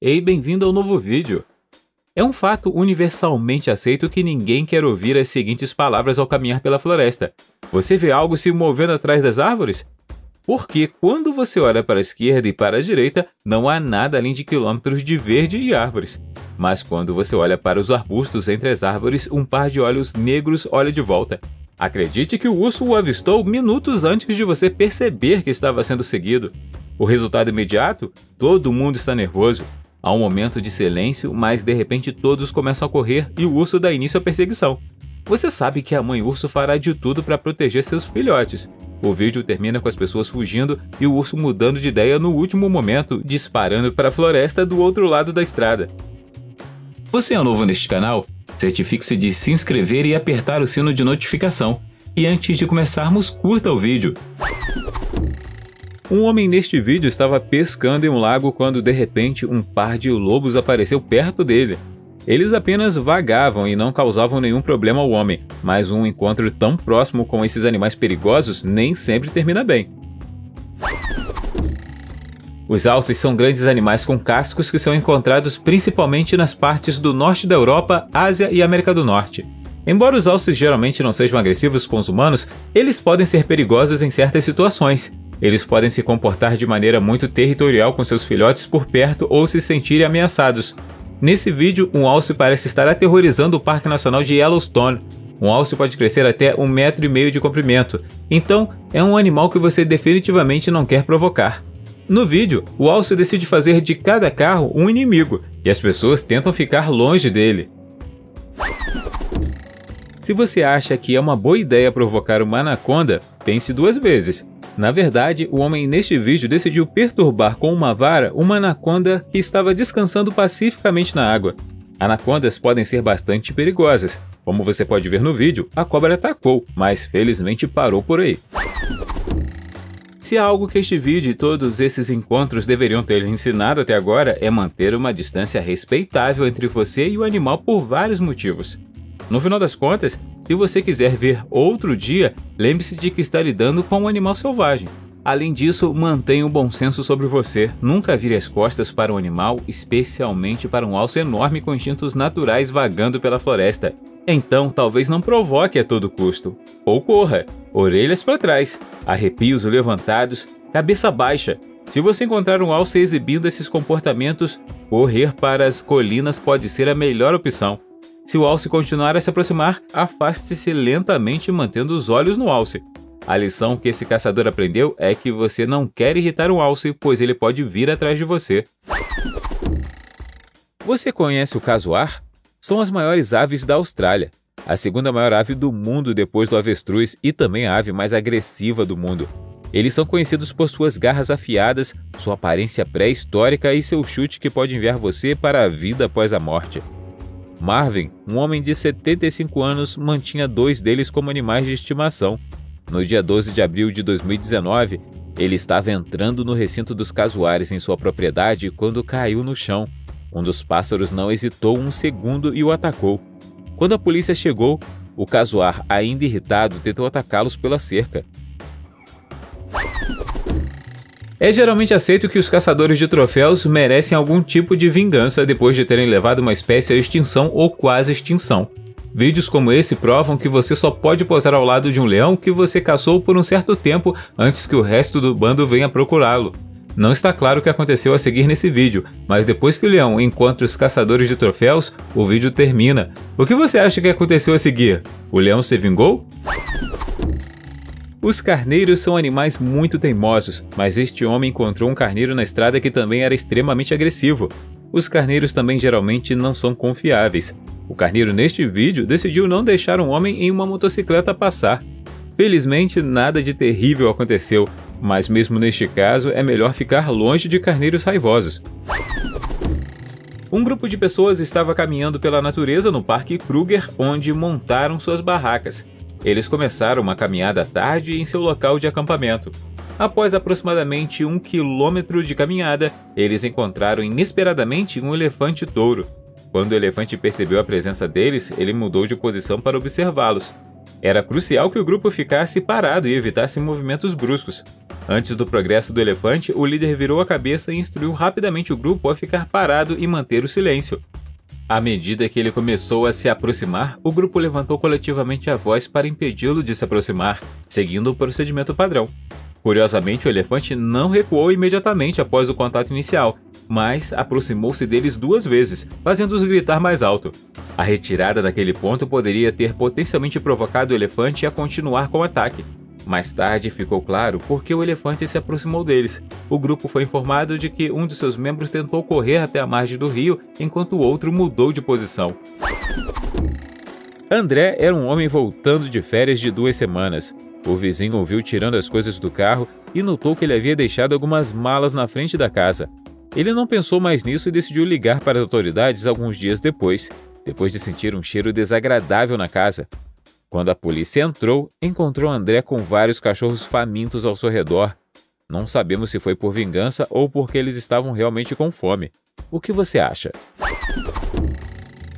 Ei, bem-vindo ao novo vídeo. É um fato universalmente aceito que ninguém quer ouvir as seguintes palavras ao caminhar pela floresta. Você vê algo se movendo atrás das árvores? Porque quando você olha para a esquerda e para a direita, não há nada além de quilômetros de verde e árvores. Mas quando você olha para os arbustos entre as árvores, um par de olhos negros olha de volta. Acredite que o urso o avistou minutos antes de você perceber que estava sendo seguido. O resultado imediato? Todo mundo está nervoso. Há um momento de silêncio, mas de repente todos começam a correr e o urso dá início à perseguição. Você sabe que a mãe urso fará de tudo para proteger seus filhotes. O vídeo termina com as pessoas fugindo e o urso mudando de ideia no último momento, disparando para a floresta do outro lado da estrada. Você é novo neste canal? Certifique-se de se inscrever e apertar o sino de notificação. E antes de começarmos, curta o vídeo. Um homem neste vídeo estava pescando em um lago quando de repente um par de lobos apareceu perto dele. Eles apenas vagavam e não causavam nenhum problema ao homem, mas um encontro tão próximo com esses animais perigosos nem sempre termina bem. Os alces são grandes animais com cascos que são encontrados principalmente nas partes do norte da Europa, Ásia e América do Norte. Embora os alces geralmente não sejam agressivos com os humanos, eles podem ser perigosos em certas situações. Eles podem se comportar de maneira muito territorial com seus filhotes por perto ou se sentirem ameaçados. Nesse vídeo, um alce parece estar aterrorizando o Parque Nacional de Yellowstone. Um alce pode crescer até 1,5 metro de comprimento, então é um animal que você definitivamente não quer provocar. No vídeo, o alce decide fazer de cada carro um inimigo, e as pessoas tentam ficar longe dele. Se você acha que é uma boa ideia provocar uma anaconda, pense duas vezes. Na verdade, o homem neste vídeo decidiu perturbar com uma vara uma anaconda que estava descansando pacificamente na água. Anacondas podem ser bastante perigosas. Como você pode ver no vídeo, a cobra atacou, mas felizmente parou por aí. Se há algo que este vídeo e todos esses encontros deveriam ter ensinado até agora é manter uma distância respeitável entre você e o animal por vários motivos. No final das contas, se você quiser ver outro dia, lembre-se de que está lidando com um animal selvagem. Além disso, mantenha um bom senso sobre você. Nunca vire as costas para um animal, especialmente para um alce enorme com instintos naturais vagando pela floresta. Então, talvez não provoque a todo custo. Ou corra, orelhas para trás, arrepios levantados, cabeça baixa. Se você encontrar um alce exibindo esses comportamentos, correr para as colinas pode ser a melhor opção. Se o alce continuar a se aproximar, afaste-se lentamente mantendo os olhos no alce. A lição que esse caçador aprendeu é que você não quer irritar um alce, pois ele pode vir atrás de você. Você conhece o casuar? São as maiores aves da Austrália, a segunda maior ave do mundo depois do avestruz e também a ave mais agressiva do mundo. Eles são conhecidos por suas garras afiadas, sua aparência pré-histórica e seu chute que pode enviar você para a vida após a morte. Marvin, um homem de 75 anos, mantinha 2 deles como animais de estimação. No dia 12 de abril de 2019, ele estava entrando no recinto dos casuares em sua propriedade quando caiu no chão. Um dos pássaros não hesitou um segundo e o atacou. Quando a polícia chegou, o casuar, ainda irritado, tentou atacá-los pela cerca. É geralmente aceito que os caçadores de troféus merecem algum tipo de vingança depois de terem levado uma espécie à extinção ou quase extinção. Vídeos como esse provam que você só pode posar ao lado de um leão que você caçou por um certo tempo antes que o resto do bando venha procurá-lo. Não está claro o que aconteceu a seguir nesse vídeo, mas depois que o leão encontra os caçadores de troféus, o vídeo termina. O que você acha que aconteceu a seguir? O leão se vingou? Os carneiros são animais muito teimosos, mas este homem encontrou um carneiro na estrada que também era extremamente agressivo. Os carneiros também geralmente não são confiáveis. O carneiro neste vídeo decidiu não deixar um homem em uma motocicleta passar. Felizmente, nada de terrível aconteceu, mas mesmo neste caso é melhor ficar longe de carneiros raivosos. Um grupo de pessoas estava caminhando pela natureza no Parque Kruger, onde montaram suas barracas. Eles começaram uma caminhada à tarde em seu local de acampamento. Após aproximadamente 1 quilômetro de caminhada, eles encontraram inesperadamente um elefante-touro. Quando o elefante percebeu a presença deles, ele mudou de posição para observá-los. Era crucial que o grupo ficasse parado e evitasse movimentos bruscos. Antes do progresso do elefante, o líder virou a cabeça e instruiu rapidamente o grupo a ficar parado e manter o silêncio. À medida que ele começou a se aproximar, o grupo levantou coletivamente a voz para impedi-lo de se aproximar, seguindo o procedimento padrão. Curiosamente, o elefante não recuou imediatamente após o contato inicial, mas aproximou-se deles 2 vezes, fazendo-os gritar mais alto. A retirada daquele ponto poderia ter potencialmente provocado o elefante a continuar com o ataque. Mais tarde ficou claro por que o elefante se aproximou deles. O grupo foi informado de que um de seus membros tentou correr até a margem do rio, enquanto o outro mudou de posição. André era um homem voltando de férias de 2 semanas. O vizinho ouviu tirando as coisas do carro e notou que ele havia deixado algumas malas na frente da casa. Ele não pensou mais nisso e decidiu ligar para as autoridades alguns dias depois de sentir um cheiro desagradável na casa. Quando a polícia entrou, encontrou André com vários cachorros famintos ao seu redor. Não sabemos se foi por vingança ou porque eles estavam realmente com fome. O que você acha?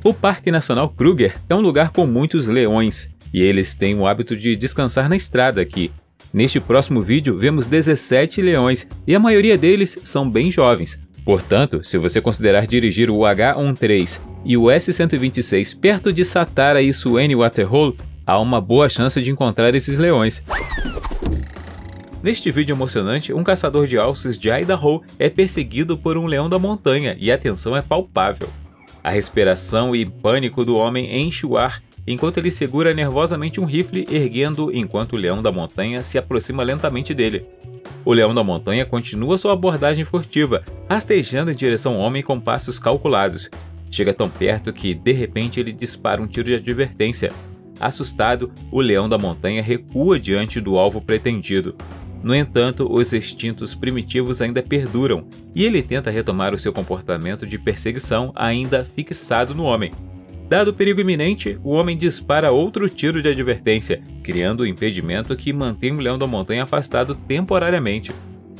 O Parque Nacional Kruger é um lugar com muitos leões, e eles têm o hábito de descansar na estrada aqui. Neste próximo vídeo, vemos 17 leões, e a maioria deles são bem jovens. Portanto, se você considerar dirigir o H13 e o S-126 perto de Satara e Suene Waterhole, há uma boa chance de encontrar esses leões. Neste vídeo emocionante, um caçador de alces de Idaho é perseguido por um leão da montanha e a tensão é palpável. A respiração e pânico do homem enche o ar enquanto ele segura nervosamente um rifle erguendo enquanto o leão da montanha se aproxima lentamente dele. O leão da montanha continua sua abordagem furtiva, rastejando em direção ao homem com passos calculados. Chega tão perto que, de repente, ele dispara um tiro de advertência. Assustado, o leão da montanha recua diante do alvo pretendido. No entanto, os instintos primitivos ainda perduram, e ele tenta retomar o seu comportamento de perseguição ainda fixado no homem. Dado o perigo iminente, o homem dispara outro tiro de advertência, criando um impedimento que mantém o leão da montanha afastado temporariamente.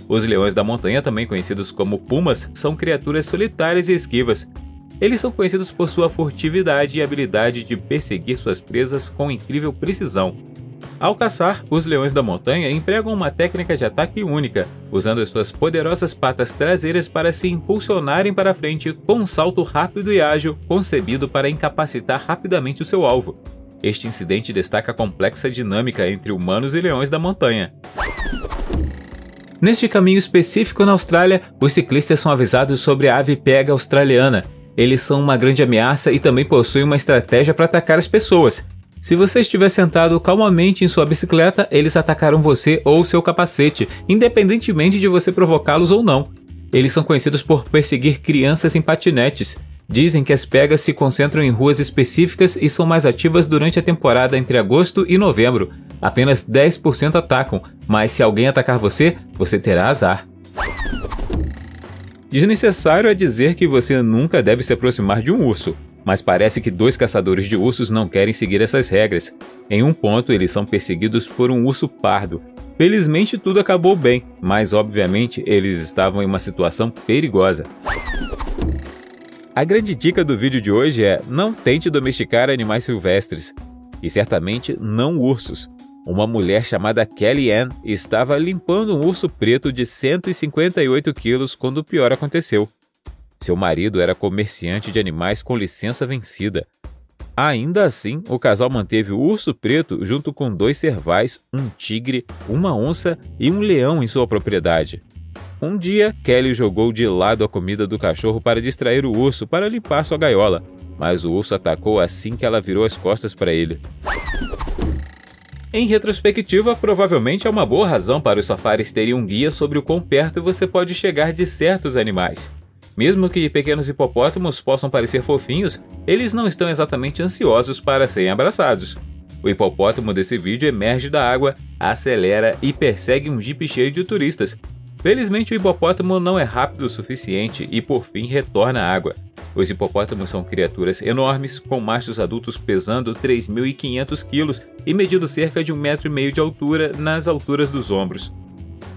Os leões da montanha, também conhecidos como pumas, são criaturas solitárias e esquivas. Eles são conhecidos por sua furtividade e habilidade de perseguir suas presas com incrível precisão. Ao caçar, os leões da montanha empregam uma técnica de ataque única, usando as suas poderosas patas traseiras para se impulsionarem para frente com um salto rápido e ágil concebido para incapacitar rapidamente o seu alvo. Este incidente destaca a complexa dinâmica entre humanos e leões da montanha. Neste caminho específico na Austrália, os ciclistas são avisados sobre a ave pega australiana. Eles são uma grande ameaça e também possuem uma estratégia para atacar as pessoas. Se você estiver sentado calmamente em sua bicicleta, eles atacarão você ou seu capacete, independentemente de você provocá-los ou não. Eles são conhecidos por perseguir crianças em patinetes. Dizem que as pegas se concentram em ruas específicas e são mais ativas durante a temporada entre agosto e novembro. Apenas 10% atacam, mas se alguém atacar você, você terá azar. Desnecessário é dizer que você nunca deve se aproximar de um urso. Mas parece que 2 caçadores de ursos não querem seguir essas regras. Em um ponto, eles são perseguidos por um urso pardo. Felizmente, tudo acabou bem, mas obviamente eles estavam em uma situação perigosa. A grande dica do vídeo de hoje é: não tente domesticar animais silvestres. E certamente não ursos. Uma mulher chamada Kelly Ann estava limpando um urso preto de 158 quilos quando o pior aconteceu. Seu marido era comerciante de animais com licença vencida. Ainda assim, o casal manteve o urso preto junto com 2 cervais, um tigre, uma onça e um leão em sua propriedade. Um dia, Kelly jogou de lado a comida do cachorro para distrair o urso para limpar sua gaiola, mas o urso atacou assim que ela virou as costas para ele. Em retrospectiva, provavelmente é uma boa razão para os safaris terem um guia sobre o quão perto você pode chegar de certos animais. Mesmo que pequenos hipopótamos possam parecer fofinhos, eles não estão exatamente ansiosos para serem abraçados. O hipopótamo desse vídeo emerge da água, acelera e persegue um jipe cheio de turistas. Felizmente o hipopótamo não é rápido o suficiente e por fim retorna à água. Os hipopótamos são criaturas enormes, com machos adultos pesando 3.500 quilos e medindo cerca de 1,5 metro de altura nas alturas dos ombros.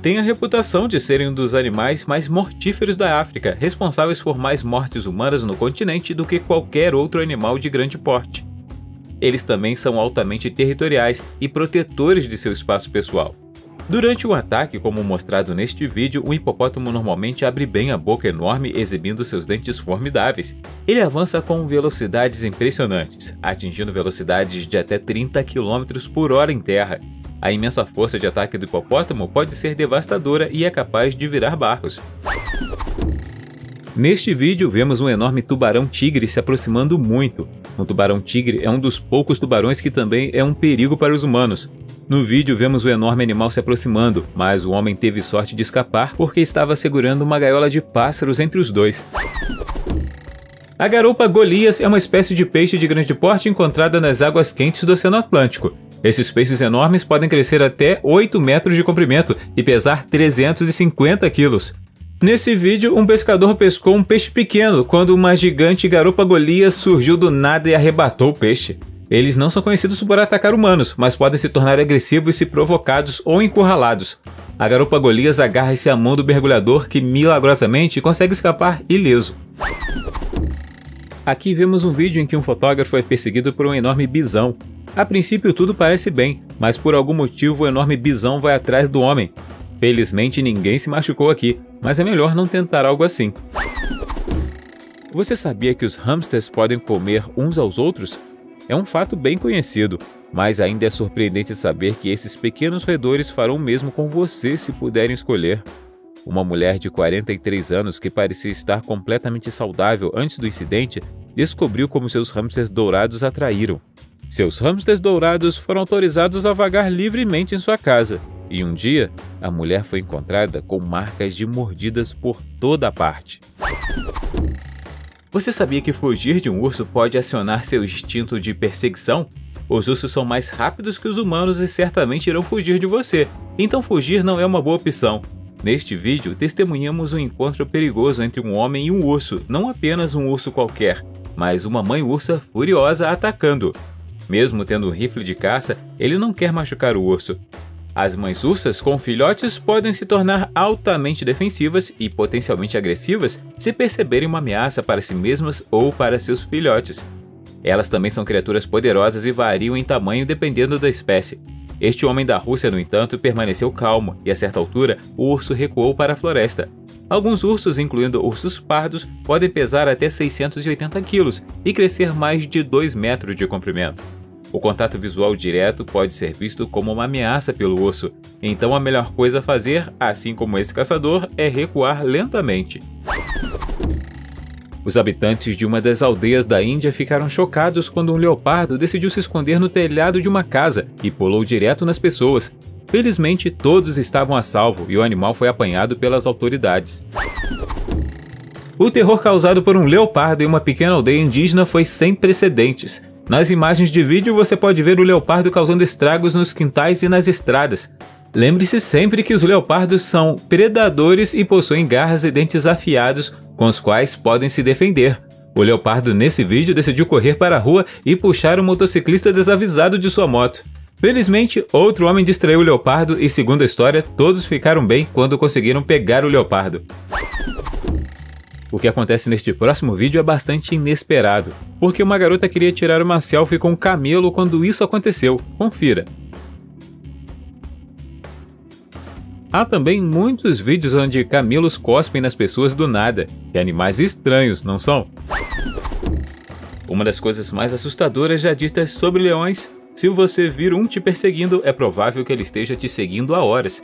Tem a reputação de serem um dos animais mais mortíferos da África, responsáveis por mais mortes humanas no continente do que qualquer outro animal de grande porte. Eles também são altamente territoriais e protetores de seu espaço pessoal. Durante um ataque, como mostrado neste vídeo, o hipopótamo normalmente abre bem a boca enorme, exibindo seus dentes formidáveis. Ele avança com velocidades impressionantes, atingindo velocidades de até 30 km por hora em terra. A imensa força de ataque do hipopótamo pode ser devastadora e é capaz de virar barcos. Neste vídeo, vemos um enorme tubarão-tigre se aproximando muito. O tubarão-tigre é um dos poucos tubarões que também é um perigo para os humanos. No vídeo, vemos o enorme animal se aproximando, mas o homem teve sorte de escapar porque estava segurando uma gaiola de pássaros entre os dois. A garoupa Golias é uma espécie de peixe de grande porte encontrada nas águas quentes do Oceano Atlântico. Esses peixes enormes podem crescer até 8 metros de comprimento e pesar 350 quilos. Nesse vídeo, um pescador pescou um peixe pequeno quando uma gigante garoupa Golias surgiu do nada e arrebatou o peixe. Eles não são conhecidos por atacar humanos, mas podem se tornar agressivos se provocados ou encurralados. A garoupa Golias agarra-se à mão do mergulhador que milagrosamente consegue escapar ileso. Aqui vemos um vídeo em que um fotógrafo é perseguido por um enorme bisão. A princípio tudo parece bem, mas por algum motivo o enorme bisão vai atrás do homem. Felizmente ninguém se machucou aqui, mas é melhor não tentar algo assim. Você sabia que os hamsters podem comer uns aos outros? É um fato bem conhecido, mas ainda é surpreendente saber que esses pequenos roedores farão o mesmo com você se puderem escolher. Uma mulher de 43 anos que parecia estar completamente saudável antes do incidente descobriu como seus hamsters dourados a traíram. Seus hamsters dourados foram autorizados a vagar livremente em sua casa, e um dia a mulher foi encontrada com marcas de mordidas por toda a parte. Você sabia que fugir de um urso pode acionar seu instinto de perseguição? Os ursos são mais rápidos que os humanos e certamente irão fugir de você, então fugir não é uma boa opção. Neste vídeo, testemunhamos um encontro perigoso entre um homem e um urso, não apenas um urso qualquer, mas uma mãe ursa furiosa atacando. Mesmo tendo um rifle de caça, ele não quer machucar o urso. As mães ursas com filhotes podem se tornar altamente defensivas e potencialmente agressivas se perceberem uma ameaça para si mesmas ou para seus filhotes. Elas também são criaturas poderosas e variam em tamanho dependendo da espécie. Este homem da Rússia, no entanto, permaneceu calmo e, a certa altura, o urso recuou para a floresta. Alguns ursos, incluindo ursos pardos, podem pesar até 680 quilos e crescer mais de 2 metros de comprimento. O contato visual direto pode ser visto como uma ameaça pelo urso, então a melhor coisa a fazer, assim como esse caçador, é recuar lentamente. Os habitantes de uma das aldeias da Índia ficaram chocados quando um leopardo decidiu se esconder no telhado de uma casa e pulou direto nas pessoas. Felizmente, todos estavam a salvo e o animal foi apanhado pelas autoridades. O terror causado por um leopardo em uma pequena aldeia indígena foi sem precedentes. Nas imagens de vídeo você pode ver o leopardo causando estragos nos quintais e nas estradas. Lembre-se sempre que os leopardos são predadores e possuem garras e dentes afiados com os quais podem se defender. O leopardo nesse vídeo decidiu correr para a rua e puxar um motociclista desavisado de sua moto. Felizmente, outro homem distraiu o leopardo e, segundo a história, todos ficaram bem quando conseguiram pegar o leopardo. O que acontece neste próximo vídeo é bastante inesperado, porque uma garota queria tirar uma selfie com um camelo quando isso aconteceu. Confira. Há também muitos vídeos onde camelos cospem nas pessoas do nada. Que animais estranhos, não são? Uma das coisas mais assustadoras já ditas sobre leões: se você vir um te perseguindo, é provável que ele esteja te seguindo há horas.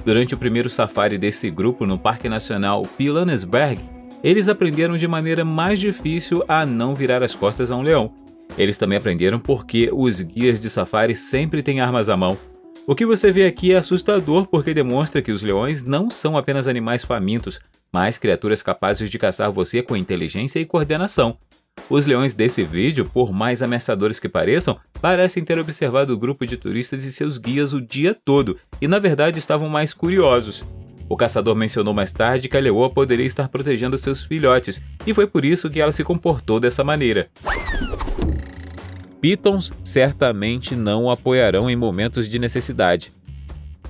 Durante o primeiro safari desse grupo no Parque Nacional Pilanesberg, eles aprenderam de maneira mais difícil a não virar as costas a um leão. Eles também aprenderam porque os guias de safari sempre têm armas à mão. O que você vê aqui é assustador porque demonstra que os leões não são apenas animais famintos, mas criaturas capazes de caçar você com inteligência e coordenação. Os leões desse vídeo, por mais ameaçadores que pareçam, parecem ter observado o grupo de turistas e seus guias o dia todo, e na verdade estavam mais curiosos. O caçador mencionou mais tarde que a leoa poderia estar protegendo seus filhotes, e foi por isso que ela se comportou dessa maneira. Pitons certamente não o apoiarão em momentos de necessidade.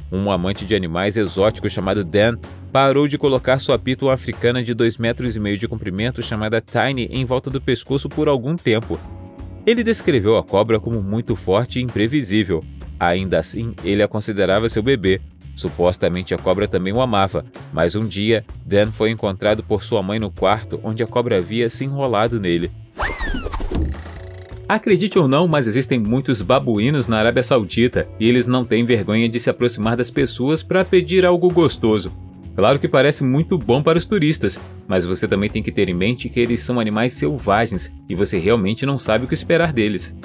Um amante de animais exóticos chamado Dan parou de colocar sua piton africana de 2,5 metros de comprimento chamada Tiny em volta do pescoço por algum tempo. Ele descreveu a cobra como muito forte e imprevisível. Ainda assim, ele a considerava seu bebê. Supostamente a cobra também o amava, mas um dia, Dan foi encontrado por sua mãe no quarto onde a cobra havia se enrolado nele. Acredite ou não, mas existem muitos babuínos na Arábia Saudita e eles não têm vergonha de se aproximar das pessoas para pedir algo gostoso. Claro que parece muito bom para os turistas, mas você também tem que ter em mente que eles são animais selvagens e você realmente não sabe o que esperar deles.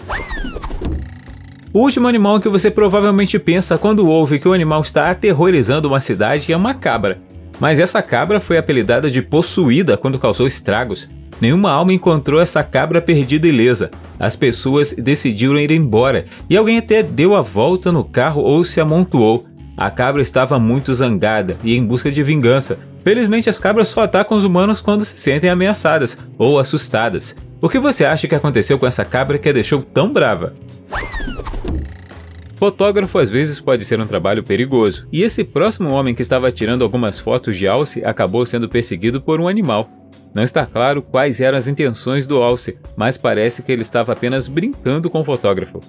O último animal que você provavelmente pensa quando ouve que o animal está aterrorizando uma cidade é uma cabra. Mas essa cabra foi apelidada de possuída quando causou estragos. Nenhuma alma encontrou essa cabra perdida ilesa. As pessoas decidiram ir embora e alguém até deu a volta no carro ou se amontoou. A cabra estava muito zangada e em busca de vingança. Felizmente as cabras só atacam os humanos quando se sentem ameaçadas ou assustadas. O que você acha que aconteceu com essa cabra que a deixou tão brava? Fotógrafo às vezes pode ser um trabalho perigoso, e esse próximo homem que estava tirando algumas fotos de alce acabou sendo perseguido por um animal. Não está claro quais eram as intenções do alce, mas parece que ele estava apenas brincando com o fotógrafo.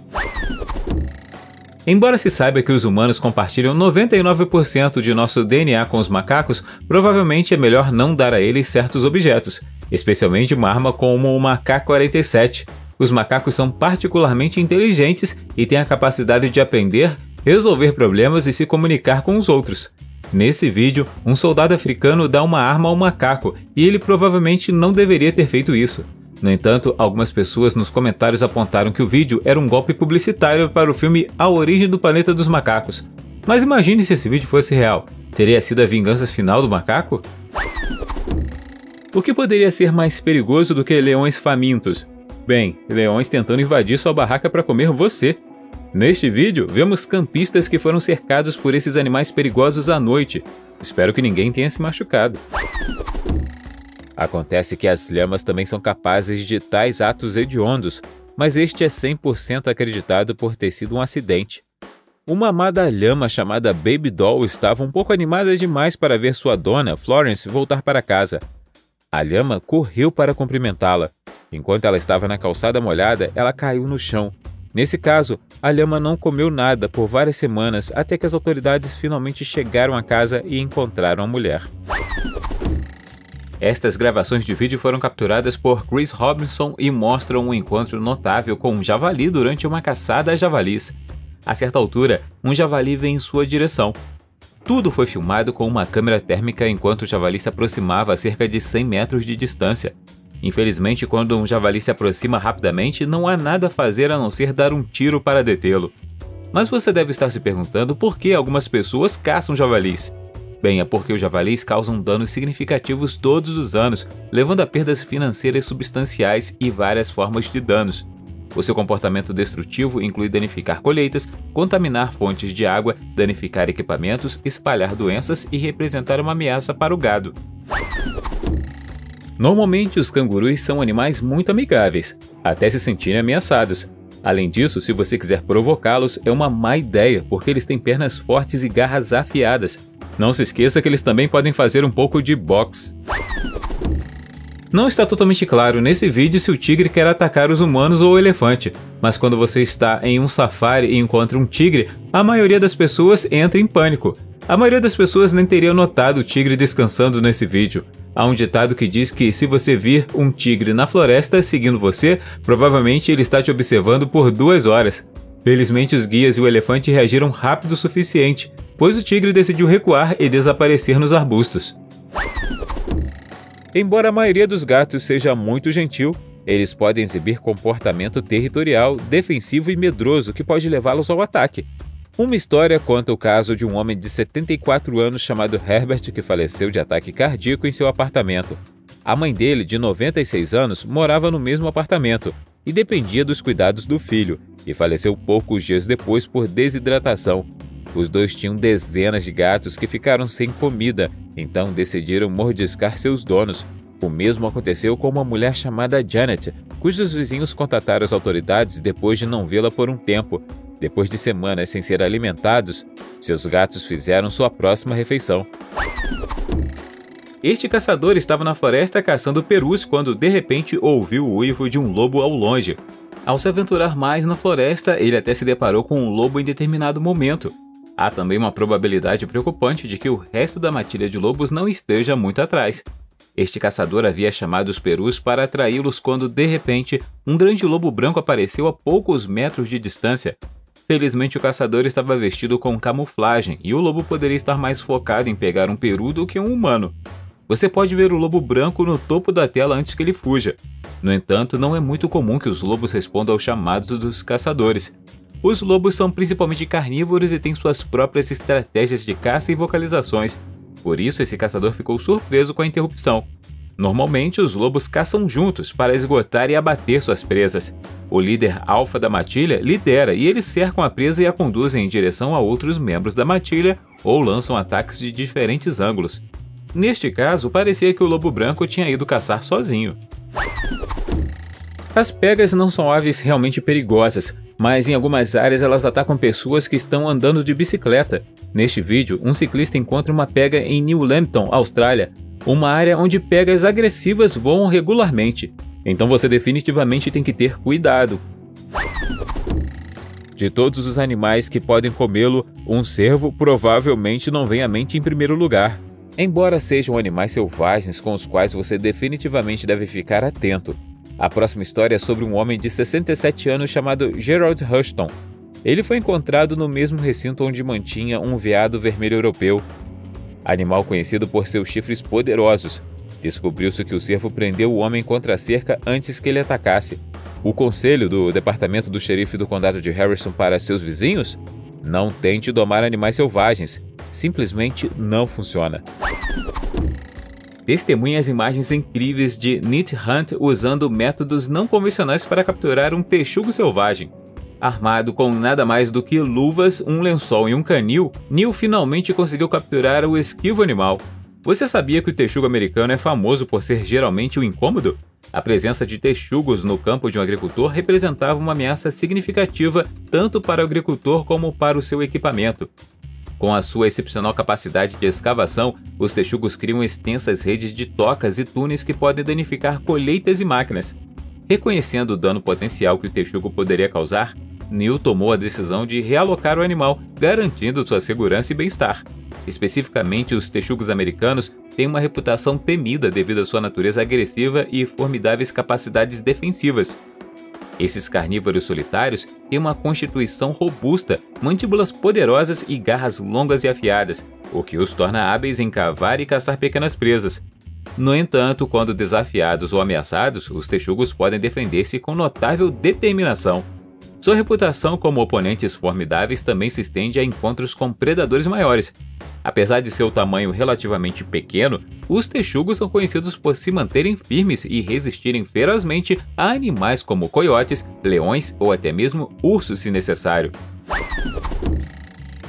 Embora se saiba que os humanos compartilham 99% de nosso DNA com os macacos, provavelmente é melhor não dar a eles certos objetos, especialmente uma arma como uma AK-47. Os macacos são particularmente inteligentes e têm a capacidade de aprender, resolver problemas e se comunicar com os outros. Nesse vídeo, um soldado africano dá uma arma ao macaco e ele provavelmente não deveria ter feito isso. No entanto, algumas pessoas nos comentários apontaram que o vídeo era um golpe publicitário para o filme A Origem do Planeta dos Macacos. Mas imagine se esse vídeo fosse real. Teria sido a vingança final do macaco? O que poderia ser mais perigoso do que leões famintos? Bem, leões tentando invadir sua barraca para comer você. Neste vídeo, vemos campistas que foram cercados por esses animais perigosos à noite. Espero que ninguém tenha se machucado. Acontece que as lhamas também são capazes de tais atos hediondos, mas este é 100% acreditado por ter sido um acidente. Uma amada lhama chamada Baby Doll estava um pouco animada demais para ver sua dona, Florence, voltar para casa. A lhama correu para cumprimentá-la. Enquanto ela estava na calçada molhada, ela caiu no chão. Nesse caso, a lhama não comeu nada por várias semanas até que as autoridades finalmente chegaram à casa e encontraram a mulher. Estas gravações de vídeo foram capturadas por Chris Robinson e mostram um encontro notável com um javali durante uma caçada a javalis. A certa altura, um javali vem em sua direção. Tudo foi filmado com uma câmera térmica enquanto o javali se aproximava a cerca de 100 metros de distância. Infelizmente, quando um javali se aproxima rapidamente, não há nada a fazer a não ser dar um tiro para detê-lo. Mas você deve estar se perguntando por que algumas pessoas caçam javalis. Bem, é porque os javalis causam danos significativos todos os anos, levando a perdas financeiras substanciais e várias formas de danos. O seu comportamento destrutivo inclui danificar colheitas, contaminar fontes de água, danificar equipamentos, espalhar doenças e representar uma ameaça para o gado. Normalmente, os cangurus são animais muito amigáveis, até se sentirem ameaçados. Além disso, se você quiser provocá-los, é uma má ideia, porque eles têm pernas fortes e garras afiadas. Não se esqueça que eles também podem fazer um pouco de boxe. Não está totalmente claro nesse vídeo se o tigre quer atacar os humanos ou o elefante, mas quando você está em um safari e encontra um tigre, a maioria das pessoas entra em pânico. A maioria das pessoas nem teria notado o tigre descansando nesse vídeo. Há um ditado que diz que se você vir um tigre na floresta seguindo você, provavelmente ele está te observando por 2 horas. Felizmente os guias e o elefante reagiram rápido o suficiente, pois o tigre decidiu recuar e desaparecer nos arbustos. Embora a maioria dos gatos seja muito gentil, eles podem exibir comportamento territorial, defensivo e medroso que pode levá-los ao ataque. Uma história conta o caso de um homem de 74 anos chamado Herbert que faleceu de ataque cardíaco em seu apartamento. A mãe dele, de 96 anos, morava no mesmo apartamento e dependia dos cuidados do filho, e faleceu poucos dias depois por desidratação. Os dois tinham dezenas de gatos que ficaram sem comida, então decidiram mordiscar seus donos. O mesmo aconteceu com uma mulher chamada Janet, cujos vizinhos contataram as autoridades depois de não vê-la por um tempo. Depois de semanas sem ser alimentados, seus gatos fizeram sua próxima refeição. Este caçador estava na floresta caçando perus quando de repente ouviu o uivo de um lobo ao longe. Ao se aventurar mais na floresta, ele até se deparou com um lobo em determinado momento. Há também uma probabilidade preocupante de que o resto da matilha de lobos não esteja muito atrás. Este caçador havia chamado os perus para atraí-los quando, de repente, um grande lobo branco apareceu a poucos metros de distância. Felizmente, o caçador estava vestido com camuflagem e o lobo poderia estar mais focado em pegar um peru do que um humano. Você pode ver o lobo branco no topo da tela antes que ele fuja. No entanto, não é muito comum que os lobos respondam aos chamados dos caçadores. Os lobos são principalmente carnívoros e têm suas próprias estratégias de caça e vocalizações. Por isso, esse caçador ficou surpreso com a interrupção. Normalmente, os lobos caçam juntos para esgotar e abater suas presas. O líder alfa da matilha lidera e eles cercam a presa e a conduzem em direção a outros membros da matilha ou lançam ataques de diferentes ângulos. Neste caso, parecia que o lobo branco tinha ido caçar sozinho. As pegas não são aves realmente perigosas, mas em algumas áreas elas atacam pessoas que estão andando de bicicleta. Neste vídeo, um ciclista encontra uma pega em New Lambton, Austrália, uma área onde pegas agressivas voam regularmente. Então você definitivamente tem que ter cuidado. De todos os animais que podem comê-lo, um cervo provavelmente não vem à mente em primeiro lugar. Embora sejam animais selvagens com os quais você definitivamente deve ficar atento. A próxima história é sobre um homem de 67 anos chamado Gerald Rushton. Ele foi encontrado no mesmo recinto onde mantinha um veado vermelho europeu, animal conhecido por seus chifres poderosos. Descobriu-se que o cervo prendeu o homem contra a cerca antes que ele atacasse. O conselho do departamento do xerife do condado de Harrison para seus vizinhos? Não tente domar animais selvagens. Simplesmente não funciona. Testemunhe as imagens incríveis de Neat Hunt usando métodos não convencionais para capturar um texugo selvagem. Armado com nada mais do que luvas, um lençol e um canil, Neil finalmente conseguiu capturar o esquivo animal. Você sabia que o texugo americano é famoso por ser geralmente o incômodo? A presença de texugos no campo de um agricultor representava uma ameaça significativa tanto para o agricultor como para o seu equipamento. Com a sua excepcional capacidade de escavação, os texugos criam extensas redes de tocas e túneis que podem danificar colheitas e máquinas. Reconhecendo o dano potencial que o texugo poderia causar, Neil tomou a decisão de realocar o animal, garantindo sua segurança e bem-estar. Especificamente, os texugos americanos têm uma reputação temida devido à sua natureza agressiva e formidáveis capacidades defensivas. Esses carnívoros solitários têm uma constituição robusta, mandíbulas poderosas e garras longas e afiadas, o que os torna hábeis em cavar e caçar pequenas presas. No entanto, quando desafiados ou ameaçados, os texugos podem defender-se com notável determinação. Sua reputação como oponentes formidáveis também se estende a encontros com predadores maiores. Apesar de seu tamanho relativamente pequeno, os texugos são conhecidos por se manterem firmes e resistirem ferozmente a animais como coiotes, leões ou até mesmo ursos se necessário.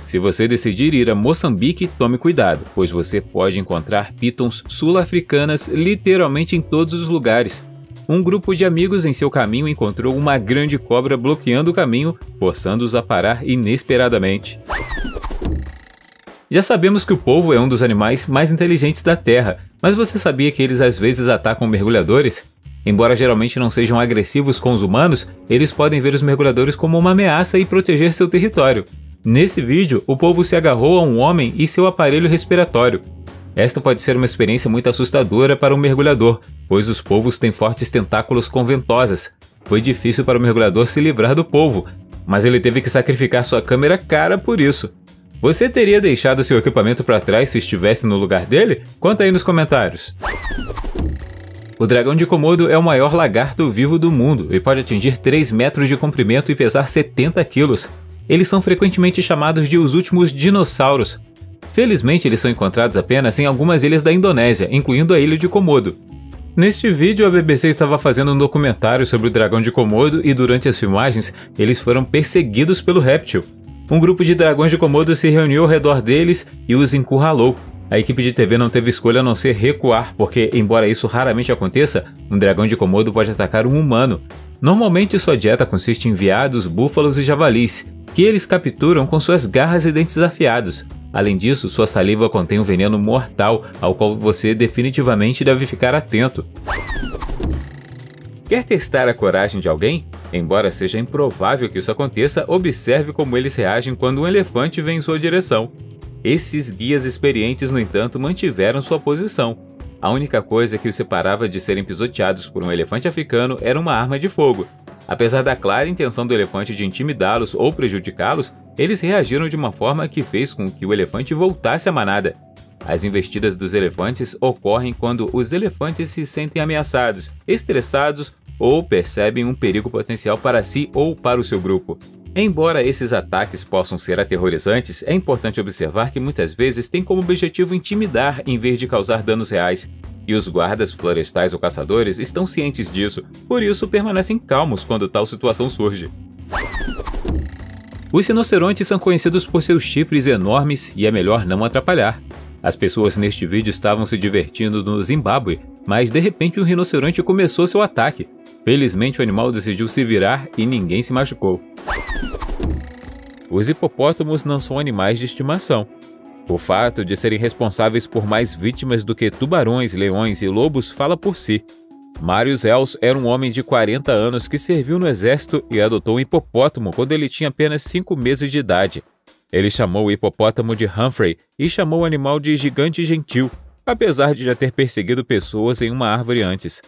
Se você decidir ir a Moçambique, tome cuidado, pois você pode encontrar pitons sul-africanas literalmente em todos os lugares. Um grupo de amigos em seu caminho encontrou uma grande cobra bloqueando o caminho, forçando-os a parar inesperadamente. Já sabemos que o polvo é um dos animais mais inteligentes da Terra, mas você sabia que eles às vezes atacam mergulhadores? Embora geralmente não sejam agressivos com os humanos, eles podem ver os mergulhadores como uma ameaça e proteger seu território. Nesse vídeo, o polvo se agarrou a um homem e seu aparelho respiratório. Esta pode ser uma experiência muito assustadora para um mergulhador, pois os polvos têm fortes tentáculos com ventosas. Foi difícil para o mergulhador se livrar do polvo, mas ele teve que sacrificar sua câmera cara por isso. Você teria deixado seu equipamento para trás se estivesse no lugar dele? Conta aí nos comentários. O dragão de Komodo é o maior lagarto vivo do mundo e pode atingir 3 metros de comprimento e pesar 70 quilos. Eles são frequentemente chamados de os últimos dinossauros. Felizmente, eles são encontrados apenas em algumas ilhas da Indonésia, incluindo a ilha de Komodo. Neste vídeo, a BBC estava fazendo um documentário sobre o dragão de Komodo e durante as filmagens, eles foram perseguidos pelo réptil. Um grupo de dragões de Komodo se reuniu ao redor deles e os encurralou. A equipe de TV não teve escolha a não ser recuar, porque, embora isso raramente aconteça, um dragão de Komodo pode atacar um humano. Normalmente, sua dieta consiste em veados, búfalos e javalis, que eles capturam com suas garras e dentes afiados. Além disso, sua saliva contém um veneno mortal, ao qual você definitivamente deve ficar atento. Quer testar a coragem de alguém? Embora seja improvável que isso aconteça, observe como eles reagem quando um elefante vem em sua direção. Esses guias experientes, no entanto, mantiveram sua posição. A única coisa que os separava de serem pisoteados por um elefante africano era uma arma de fogo. Apesar da clara intenção do elefante de intimidá-los ou prejudicá-los, eles reagiram de uma forma que fez com que o elefante voltasse à manada. As investidas dos elefantes ocorrem quando os elefantes se sentem ameaçados, estressados ou percebem um perigo potencial para si ou para o seu grupo. Embora esses ataques possam ser aterrorizantes, é importante observar que muitas vezes têm como objetivo intimidar em vez de causar danos reais. E os guardas florestais ou caçadores estão cientes disso, por isso permanecem calmos quando tal situação surge. Os rinocerontes são conhecidos por seus chifres enormes e é melhor não atrapalhar. As pessoas neste vídeo estavam se divertindo no Zimbábue, mas de repente um rinoceronte começou seu ataque. Felizmente o animal decidiu se virar e ninguém se machucou. Os hipopótamos não são animais de estimação. O fato de serem responsáveis por mais vítimas do que tubarões, leões e lobos fala por si. Marius Els era um homem de 40 anos que serviu no exército e adotou um hipopótamo quando ele tinha apenas 5 meses de idade. Ele chamou o hipopótamo de Humphrey e chamou o animal de gigante gentil, apesar de já ter perseguido pessoas em uma árvore antes.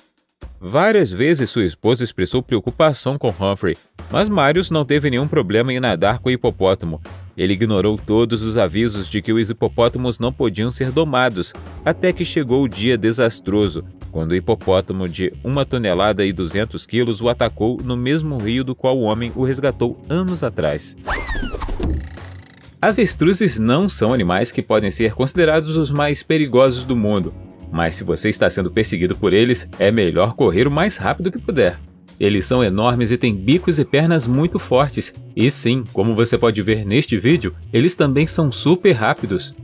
Várias vezes sua esposa expressou preocupação com Humphrey, mas Marius não teve nenhum problema em nadar com o hipopótamo. Ele ignorou todos os avisos de que os hipopótamos não podiam ser domados, até que chegou o dia desastroso, quando o hipopótamo de 1,2 toneladas o atacou no mesmo rio do qual o homem o resgatou anos atrás. Avestruzes não são animais que podem ser considerados os mais perigosos do mundo, mas se você está sendo perseguido por eles, é melhor correr o mais rápido que puder. Eles são enormes e têm bicos e pernas muito fortes, e sim, como você pode ver neste vídeo, eles também são super rápidos.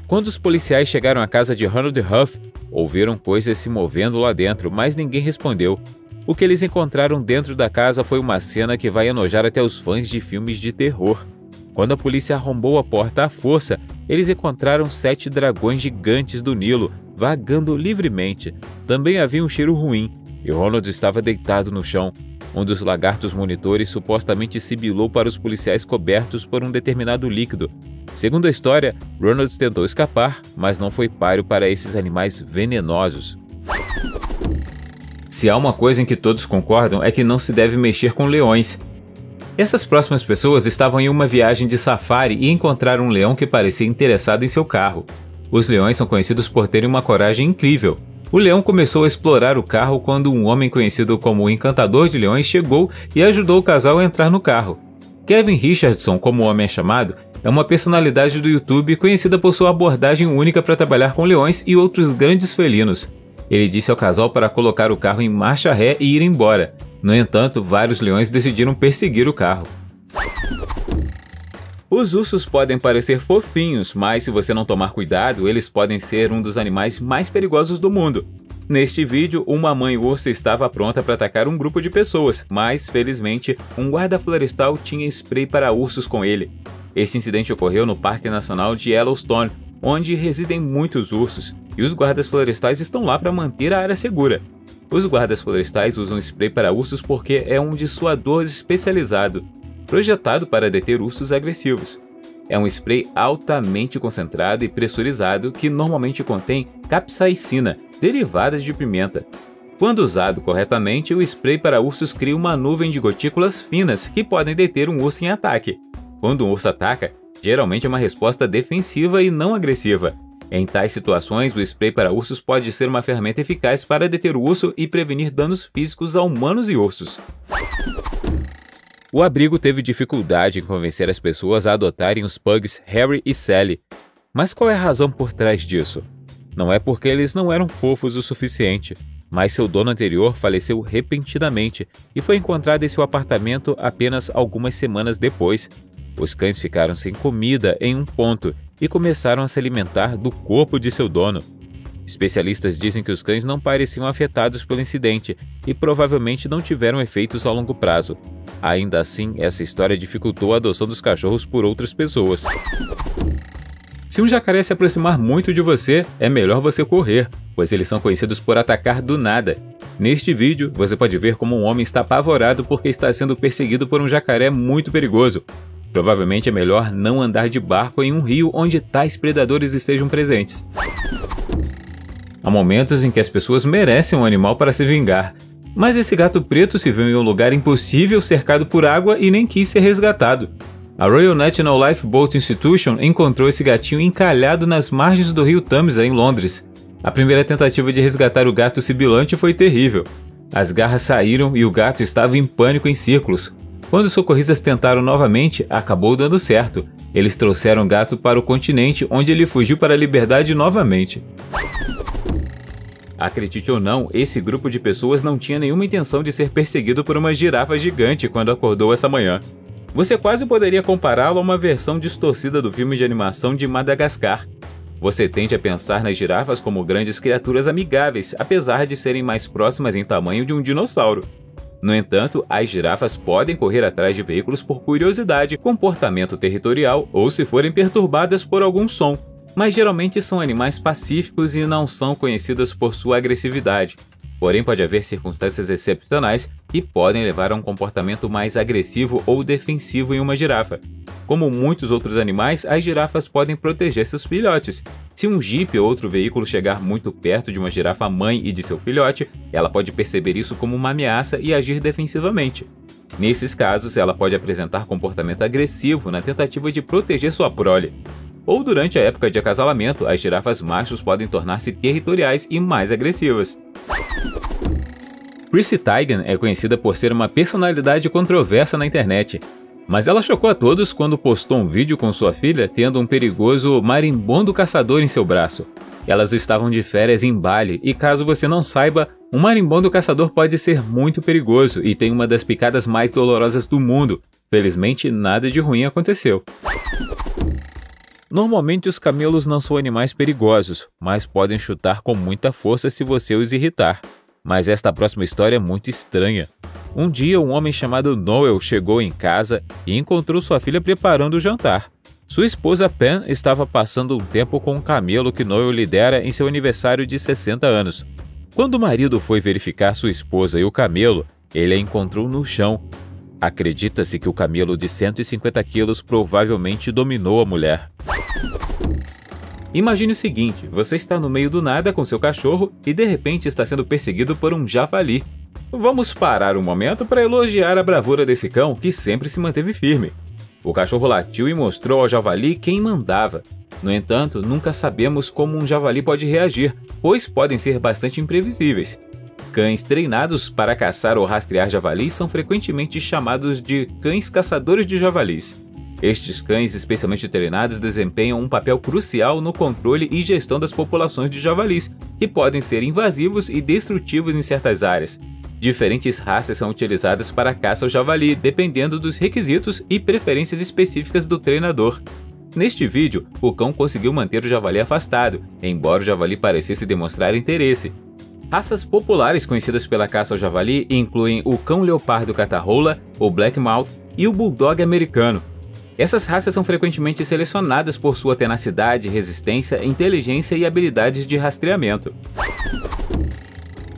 Quando os policiais chegaram à casa de Ronald Huff, ouviram coisas se movendo lá dentro, mas ninguém respondeu. O que eles encontraram dentro da casa foi uma cena que vai enojar até os fãs de filmes de terror. Quando a polícia arrombou a porta à força, eles encontraram 7 dragões gigantes do Nilo, vagando livremente. Também havia um cheiro ruim, e Ronald estava deitado no chão. Um dos lagartos monitores supostamente sibilou para os policiais cobertos por um determinado líquido. Segundo a história, Ronald tentou escapar, mas não foi páreo para esses animais venenosos. Se há uma coisa em que todos concordam é que não se deve mexer com leões. Essas próximas pessoas estavam em uma viagem de safari e encontraram um leão que parecia interessado em seu carro. Os leões são conhecidos por terem uma coragem incrível. O leão começou a explorar o carro quando um homem conhecido como o Encantador de Leões chegou e ajudou o casal a entrar no carro. Kevin Richardson, como o homem é chamado, é uma personalidade do YouTube conhecida por sua abordagem única para trabalhar com leões e outros grandes felinos. Ele disse ao casal para colocar o carro em marcha ré e ir embora. No entanto, vários leões decidiram perseguir o carro. Os ursos podem parecer fofinhos, mas se você não tomar cuidado, eles podem ser um dos animais mais perigosos do mundo. Neste vídeo, uma mãe ursa estava pronta para atacar um grupo de pessoas, mas, felizmente, um guarda florestal tinha spray para ursos com ele. Esse incidente ocorreu no Parque Nacional de Yellowstone, onde residem muitos ursos, e os guardas florestais estão lá para manter a área segura. Os guardas florestais usam spray para ursos porque é um dissuador especializado, projetado para deter ursos agressivos. É um spray altamente concentrado e pressurizado que normalmente contém capsaicina, derivada de pimenta. Quando usado corretamente, o spray para ursos cria uma nuvem de gotículas finas que podem deter um urso em ataque. Quando um urso ataca, geralmente é uma resposta defensiva e não agressiva. Em tais situações, o spray para ursos pode ser uma ferramenta eficaz para deter o urso e prevenir danos físicos a humanos e ursos. O abrigo teve dificuldade em convencer as pessoas a adotarem os pugs Harry e Sally. Mas qual é a razão por trás disso? Não é porque eles não eram fofos o suficiente, mas seu dono anterior faleceu repentinamente e foi encontrado em seu apartamento apenas algumas semanas depois. Os cães ficaram sem comida em um ponto e começaram a se alimentar do corpo de seu dono. Especialistas dizem que os cães não pareciam afetados pelo incidente e provavelmente não tiveram efeitos a longo prazo. Ainda assim, essa história dificultou a adoção dos cachorros por outras pessoas. Se um jacaré se aproximar muito de você, é melhor você correr, pois eles são conhecidos por atacar do nada. Neste vídeo, você pode ver como um homem está apavorado porque está sendo perseguido por um jacaré muito perigoso. Provavelmente é melhor não andar de barco em um rio onde tais predadores estejam presentes. Há momentos em que as pessoas merecem um animal para se vingar, mas esse gato preto se viu em um lugar impossível cercado por água e nem quis ser resgatado. A Royal National Lifeboat Institution encontrou esse gatinho encalhado nas margens do rio Tâmisa, em Londres. A primeira tentativa de resgatar o gato sibilante foi terrível. As garras saíram e o gato estava em pânico em círculos. Quando os socorristas tentaram novamente, acabou dando certo. Eles trouxeram o gato para o continente, onde ele fugiu para a liberdade novamente. Acredite ou não, esse grupo de pessoas não tinha nenhuma intenção de ser perseguido por uma girafa gigante quando acordou essa manhã. Você quase poderia compará-lo a uma versão distorcida do filme de animação de Madagascar. Você tende a pensar nas girafas como grandes criaturas amigáveis, apesar de serem mais próximas em tamanho de um dinossauro. No entanto, as girafas podem correr atrás de veículos por curiosidade, comportamento territorial ou se forem perturbadas por algum som, mas geralmente são animais pacíficos e não são conhecidas por sua agressividade. Porém, pode haver circunstâncias excepcionais que podem levar a um comportamento mais agressivo ou defensivo em uma girafa. Como muitos outros animais, as girafas podem proteger seus filhotes. Se um jipe ou outro veículo chegar muito perto de uma girafa mãe e de seu filhote, ela pode perceber isso como uma ameaça e agir defensivamente. Nesses casos, ela pode apresentar comportamento agressivo na tentativa de proteger sua prole. Ou durante a época de acasalamento, as girafas machos podem tornar-se territoriais e mais agressivas. Chrissy Teigen é conhecida por ser uma personalidade controversa na internet, mas ela chocou a todos quando postou um vídeo com sua filha tendo um perigoso marimbondo caçador em seu braço. Elas estavam de férias em Bali e, caso você não saiba, um marimbondo caçador pode ser muito perigoso e tem uma das picadas mais dolorosas do mundo. Felizmente, nada de ruim aconteceu. Normalmente os camelos não são animais perigosos, mas podem chutar com muita força se você os irritar. Mas esta próxima história é muito estranha. Um dia, um homem chamado Noel chegou em casa e encontrou sua filha preparando o jantar. Sua esposa Pen estava passando um tempo com um camelo que Noel lhe dera em seu aniversário de 60 anos. Quando o marido foi verificar sua esposa e o camelo, ele a encontrou no chão. Acredita-se que o camelo de 150 quilos provavelmente dominou a mulher. Imagine o seguinte, você está no meio do nada com seu cachorro e de repente está sendo perseguido por um javali. Vamos parar um momento para elogiar a bravura desse cão que sempre se manteve firme. O cachorro latiu e mostrou ao javali quem mandava. No entanto, nunca sabemos como um javali pode reagir, pois podem ser bastante imprevisíveis. Cães treinados para caçar ou rastrear javalis são frequentemente chamados de cães caçadores de javalis. Estes cães especialmente treinados desempenham um papel crucial no controle e gestão das populações de javalis, que podem ser invasivos e destrutivos em certas áreas. Diferentes raças são utilizadas para a caça ao javali, dependendo dos requisitos e preferências específicas do treinador. Neste vídeo, o cão conseguiu manter o javali afastado, embora o javali parecesse demonstrar interesse. Raças populares conhecidas pela caça ao javali incluem o cão leopardo catarrola, o blackmouth e o bulldog americano. Essas raças são frequentemente selecionadas por sua tenacidade, resistência, inteligência e habilidades de rastreamento.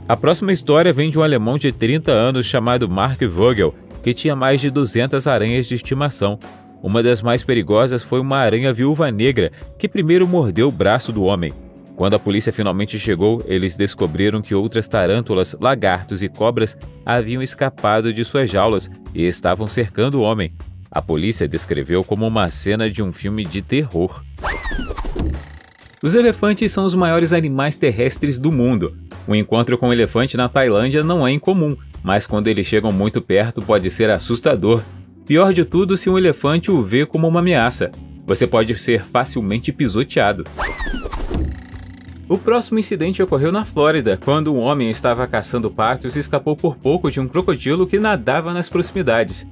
A próxima história vem de um alemão de 30 anos chamado Mark Vogel, que tinha mais de 200 aranhas de estimação. Uma das mais perigosas foi uma aranha viúva negra, que primeiro mordeu o braço do homem. Quando a polícia finalmente chegou, eles descobriram que outras tarântulas, lagartos e cobras haviam escapado de suas jaulas e estavam cercando o homem. A polícia descreveu como uma cena de um filme de terror. Os elefantes são os maiores animais terrestres do mundo. O encontro com um elefante na Tailândia não é incomum, mas quando eles chegam muito perto pode ser assustador. Pior de tudo se um elefante o vê como uma ameaça. Você pode ser facilmente pisoteado. O próximo incidente ocorreu na Flórida, quando um homem estava caçando patos e escapou por pouco de um crocodilo que nadava nas proximidades.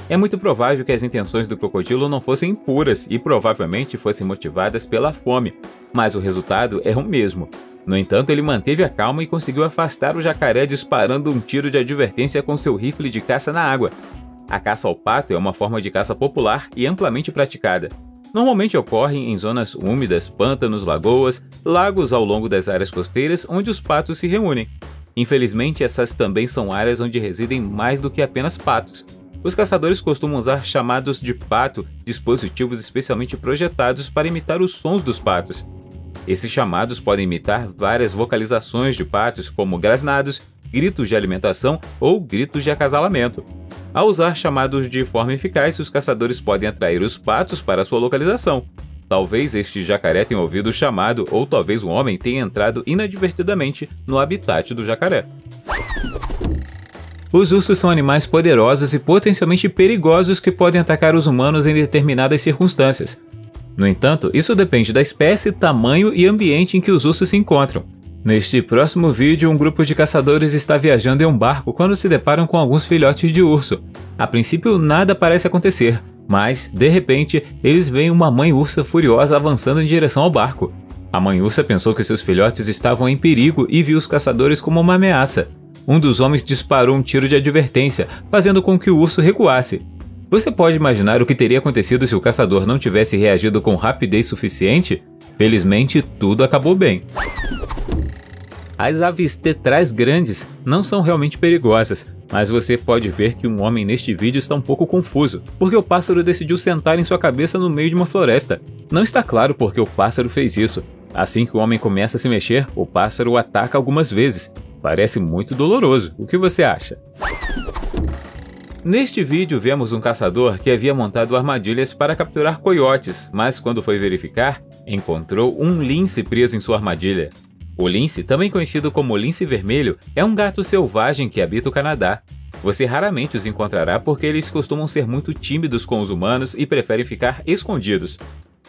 É muito provável que as intenções do crocodilo não fossem puras e provavelmente fossem motivadas pela fome, mas o resultado é o mesmo. No entanto, ele manteve a calma e conseguiu afastar o jacaré disparando um tiro de advertência com seu rifle de caça na água. A caça ao pato é uma forma de caça popular e amplamente praticada. Normalmente ocorre em zonas úmidas, pântanos, lagoas, lagos ao longo das áreas costeiras onde os patos se reúnem. Infelizmente, essas também são áreas onde residem mais do que apenas patos. Os caçadores costumam usar chamados de pato, dispositivos especialmente projetados para imitar os sons dos patos. Esses chamados podem imitar várias vocalizações de patos, como grasnados, gritos de alimentação ou gritos de acasalamento. Ao usar chamados de forma eficaz, os caçadores podem atrair os patos para sua localização. Talvez este jacaré tenha ouvido o chamado, ou talvez o homem tenha entrado inadvertidamente no habitat do jacaré. Os ursos são animais poderosos e potencialmente perigosos que podem atacar os humanos em determinadas circunstâncias. No entanto, isso depende da espécie, tamanho e ambiente em que os ursos se encontram. Neste próximo vídeo, um grupo de caçadores está viajando em um barco quando se deparam com alguns filhotes de urso. A princípio, nada parece acontecer, mas, de repente, eles veem uma mãe ursa furiosa avançando em direção ao barco. A mãe ursa pensou que seus filhotes estavam em perigo e viu os caçadores como uma ameaça. Um dos homens disparou um tiro de advertência, fazendo com que o urso recuasse. Você pode imaginar o que teria acontecido se o caçador não tivesse reagido com rapidez suficiente? Felizmente, tudo acabou bem. As aves tetrais grandes não são realmente perigosas, mas você pode ver que um homem neste vídeo está um pouco confuso, porque o pássaro decidiu sentar em sua cabeça no meio de uma floresta. Não está claro por que o pássaro fez isso. Assim que o homem começa a se mexer, o pássaro o ataca algumas vezes. Parece muito doloroso. O que você acha? Neste vídeo vemos um caçador que havia montado armadilhas para capturar coiotes, mas quando foi verificar, encontrou um lince preso em sua armadilha. O lince, também conhecido como lince vermelho, é um gato selvagem que habita o Canadá. Você raramente os encontrará porque eles costumam ser muito tímidos com os humanos e preferem ficar escondidos.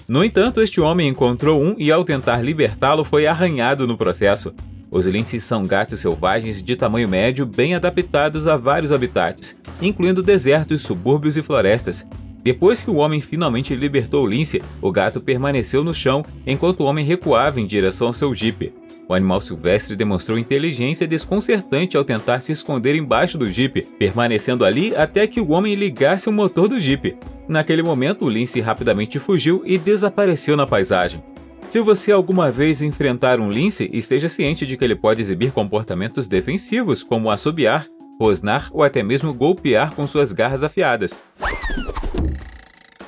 No entanto, este homem encontrou um e ao tentar libertá-lo foi arranhado no processo. Os linces são gatos selvagens de tamanho médio bem adaptados a vários habitats, incluindo desertos, subúrbios e florestas. Depois que o homem finalmente libertou o lince, o gato permaneceu no chão enquanto o homem recuava em direção ao seu jipe. O animal silvestre demonstrou inteligência desconcertante ao tentar se esconder embaixo do jipe, permanecendo ali até que o homem ligasse o motor do jipe. Naquele momento, o lince rapidamente fugiu e desapareceu na paisagem. Se você alguma vez enfrentar um lince, esteja ciente de que ele pode exibir comportamentos defensivos, como assobiar, rosnar ou até mesmo golpear com suas garras afiadas.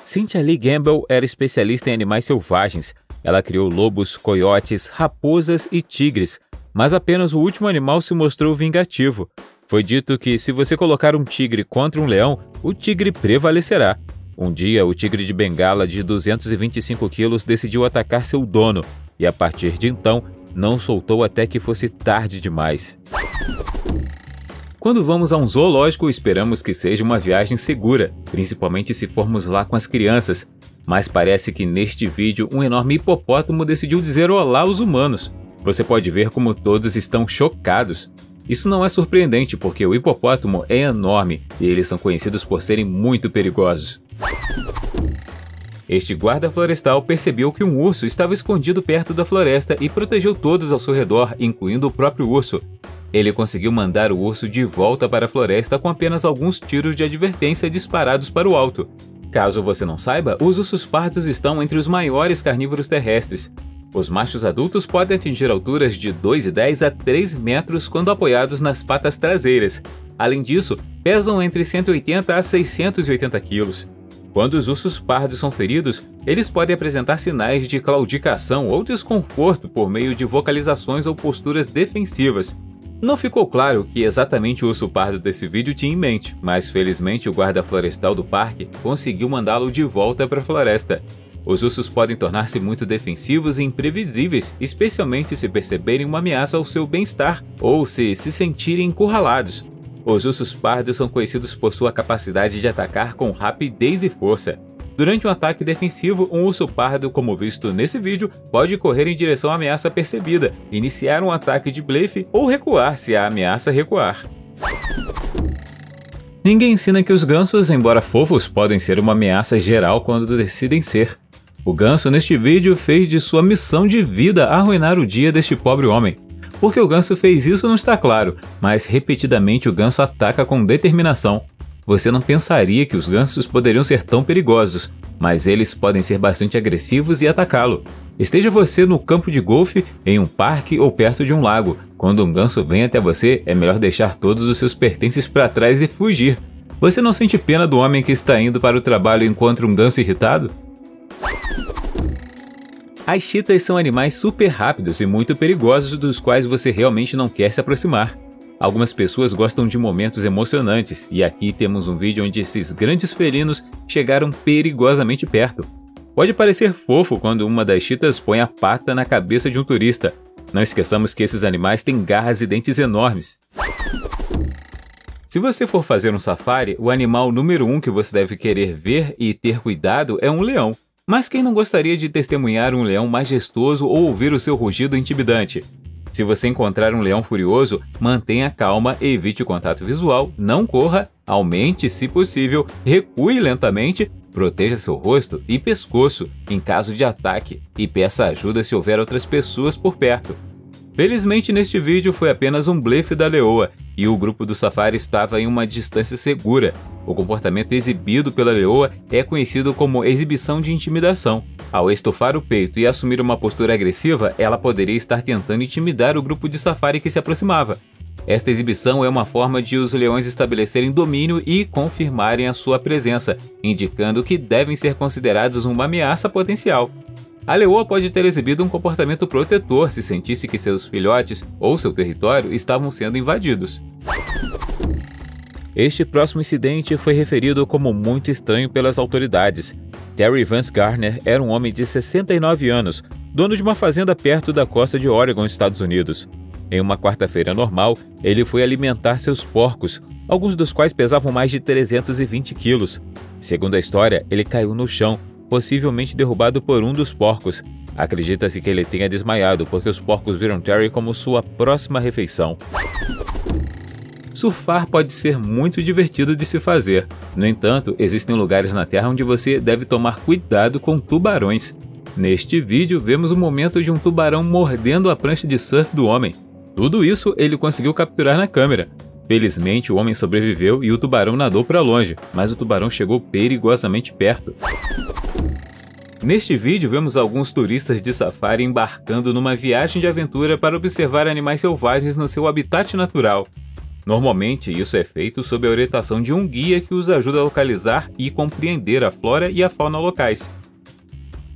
Cynthia Lee Gamble era especialista em animais selvagens. Ela criou lobos, coiotes, raposas e tigres, mas apenas o último animal se mostrou vingativo. Foi dito que se você colocar um tigre contra um leão, o tigre prevalecerá. Um dia, o tigre de Bengala de 225 quilos decidiu atacar seu dono, e a partir de então, não soltou até que fosse tarde demais. Quando vamos a um zoológico, esperamos que seja uma viagem segura, principalmente se formos lá com as crianças. Mas parece que neste vídeo um enorme hipopótamo decidiu dizer olá aos humanos. Você pode ver como todos estão chocados. Isso não é surpreendente porque o hipopótamo é enorme e eles são conhecidos por serem muito perigosos. Este guarda florestal percebeu que um urso estava escondido perto da floresta e protegeu todos ao seu redor, incluindo o próprio urso. Ele conseguiu mandar o urso de volta para a floresta com apenas alguns tiros de advertência disparados para o alto. Caso você não saiba, os ursos pardos estão entre os maiores carnívoros terrestres. Os machos adultos podem atingir alturas de 2,10 a 3 metros quando apoiados nas patas traseiras. Além disso, pesam entre 180 a 680 quilos. Quando os ursos pardos são feridos, eles podem apresentar sinais de claudicação ou desconforto por meio de vocalizações ou posturas defensivas. Não ficou claro o que exatamente o urso pardo desse vídeo tinha em mente, mas felizmente o guarda florestal do parque conseguiu mandá-lo de volta para a floresta. Os ursos podem tornar-se muito defensivos e imprevisíveis, especialmente se perceberem uma ameaça ao seu bem-estar ou se sentirem encurralados. Os ursos pardos são conhecidos por sua capacidade de atacar com rapidez e força. Durante um ataque defensivo, um urso pardo, como visto nesse vídeo, pode correr em direção à ameaça percebida, iniciar um ataque de blefe ou recuar se a ameaça recuar. Ninguém ensina que os gansos, embora fofos, podem ser uma ameaça geral quando decidem ser. O ganso neste vídeo fez de sua missão de vida arruinar o dia deste pobre homem. Por que o ganso fez isso não está claro, mas repetidamente o ganso ataca com determinação. você não pensaria que os gansos poderiam ser tão perigosos, mas eles podem ser bastante agressivos e atacá-lo. Esteja você no campo de golfe, em um parque ou perto de um lago. Quando um ganso vem até você, é melhor deixar todos os seus pertences para trás e fugir. Você não sente pena do homem que está indo para o trabalho e encontra um ganso irritado? As chitas são animais super rápidos e muito perigosos dos quais você realmente não quer se aproximar. Algumas pessoas gostam de momentos emocionantes, e aqui temos um vídeo onde esses grandes felinos chegaram perigosamente perto. Pode parecer fofo quando uma das chitas põe a pata na cabeça de um turista. Não esqueçamos que esses animais têm garras e dentes enormes. Se você for fazer um safari, o animal número 1 que você deve querer ver e ter cuidado é um leão. Mas quem não gostaria de testemunhar um leão majestoso ou ouvir o seu rugido intimidante? Se você encontrar um leão furioso, mantenha calma e evite o contato visual, não corra, aumente se possível, recue lentamente, proteja seu rosto e pescoço em caso de ataque e peça ajuda se houver outras pessoas por perto. Felizmente neste vídeo foi apenas um blefe da leoa e o grupo do safari estava em uma distância segura. O comportamento exibido pela leoa é conhecido como exibição de intimidação. Ao estufar o peito e assumir uma postura agressiva, ela poderia estar tentando intimidar o grupo de safari que se aproximava. Esta exibição é uma forma de os leões estabelecerem domínio e confirmarem a sua presença, indicando que devem ser considerados uma ameaça potencial. A leoa pode ter exibido um comportamento protetor se sentisse que seus filhotes ou seu território estavam sendo invadidos. Este próximo incidente foi referido como muito estranho pelas autoridades. Terry Vance Garner era um homem de 69 anos, dono de uma fazenda perto da costa de Oregon, Estados Unidos. Em uma quarta-feira normal, ele foi alimentar seus porcos, alguns dos quais pesavam mais de 320 quilos. Segundo a história, ele caiu no chão, possivelmente derrubado por um dos porcos. Acredita-se que ele tenha desmaiado porque os porcos viram Terry como sua próxima refeição. Surfar pode ser muito divertido de se fazer. No entanto, existem lugares na Terra onde você deve tomar cuidado com tubarões. Neste vídeo, vemos o momento de um tubarão mordendo a prancha de surf do homem. Tudo isso ele conseguiu capturar na câmera. Felizmente, o homem sobreviveu e o tubarão nadou para longe, mas o tubarão chegou perigosamente perto. Neste vídeo, vemos alguns turistas de safari embarcando numa viagem de aventura para observar animais selvagens no seu habitat natural. Normalmente, isso é feito sob a orientação de um guia que os ajuda a localizar e compreender a flora e a fauna locais.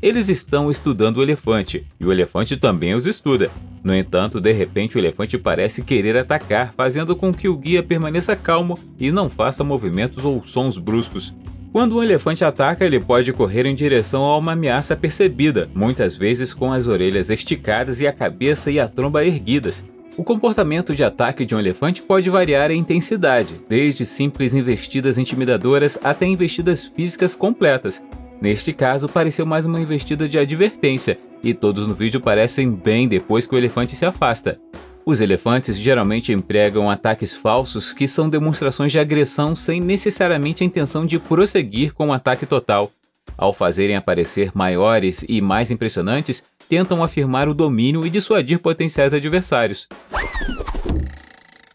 Eles estão estudando o elefante, e o elefante também os estuda. No entanto, de repente o elefante parece querer atacar, fazendo com que o guia permaneça calmo e não faça movimentos ou sons bruscos. Quando um elefante ataca, ele pode correr em direção a uma ameaça percebida, muitas vezes com as orelhas esticadas e a cabeça e a tromba erguidas. O comportamento de ataque de um elefante pode variar em intensidade, desde simples investidas intimidadoras até investidas físicas completas. Neste caso, pareceu mais uma investida de advertência, e todos no vídeo parecem bem depois que o elefante se afasta. Os elefantes geralmente empregam ataques falsos que são demonstrações de agressão sem necessariamente a intenção de prosseguir com um ataque total. Ao fazerem aparecer maiores e mais impressionantes, tentam afirmar o domínio e dissuadir potenciais adversários.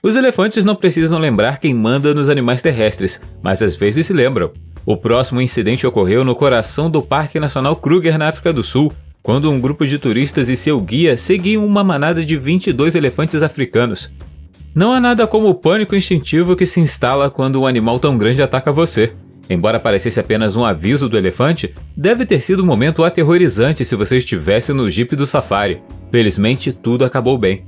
Os elefantes não precisam lembrar quem manda nos animais terrestres, mas às vezes se lembram. O próximo incidente ocorreu no coração do Parque Nacional Kruger, na África do Sul, quando um grupo de turistas e seu guia seguiam uma manada de 22 elefantes africanos. Não há nada como o pânico instintivo que se instala quando um animal tão grande ataca você. Embora parecesse apenas um aviso do elefante, deve ter sido um momento aterrorizante se você estivesse no jipe do safari. Felizmente, tudo acabou bem.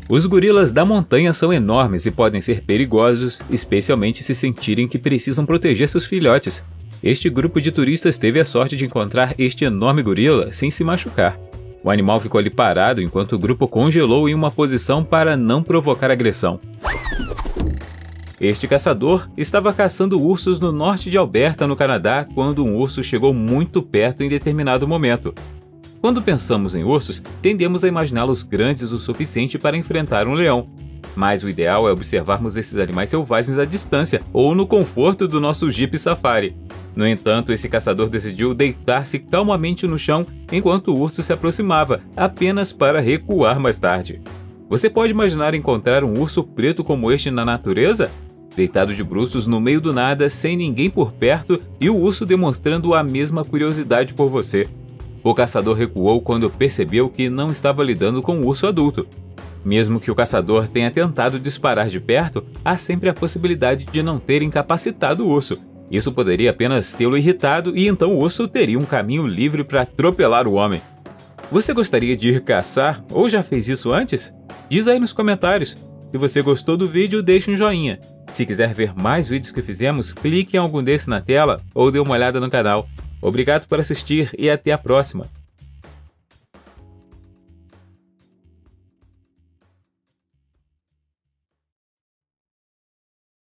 Os gorilas da montanha são enormes e podem ser perigosos, especialmente se sentirem que precisam proteger seus filhotes. Este grupo de turistas teve a sorte de encontrar este enorme gorila sem se machucar. O animal ficou ali parado enquanto o grupo congelou em uma posição para não provocar agressão. Este caçador estava caçando ursos no norte de Alberta, no Canadá, quando um urso chegou muito perto em determinado momento. Quando pensamos em ursos, tendemos a imaginá-los grandes o suficiente para enfrentar um leão. Mas o ideal é observarmos esses animais selvagens à distância ou no conforto do nosso Jeep Safari. No entanto, esse caçador decidiu deitar-se calmamente no chão enquanto o urso se aproximava, apenas para recuar mais tarde. Você pode imaginar encontrar um urso preto como este na natureza? deitado de bruços no meio do nada, sem ninguém por perto e o urso demonstrando a mesma curiosidade por você. O caçador recuou quando percebeu que não estava lidando com um urso adulto. Mesmo que o caçador tenha tentado disparar de perto, há sempre a possibilidade de não ter incapacitado o urso. Isso poderia apenas tê-lo irritado e então o urso teria um caminho livre para atropelar o homem. Você gostaria de ir caçar ou já fez isso antes? Diz aí nos comentários. Se você gostou do vídeo, deixe um joinha. Se quiser ver mais vídeos que fizemos, clique em algum desses na tela ou dê uma olhada no canal. Obrigado por assistir e até a próxima!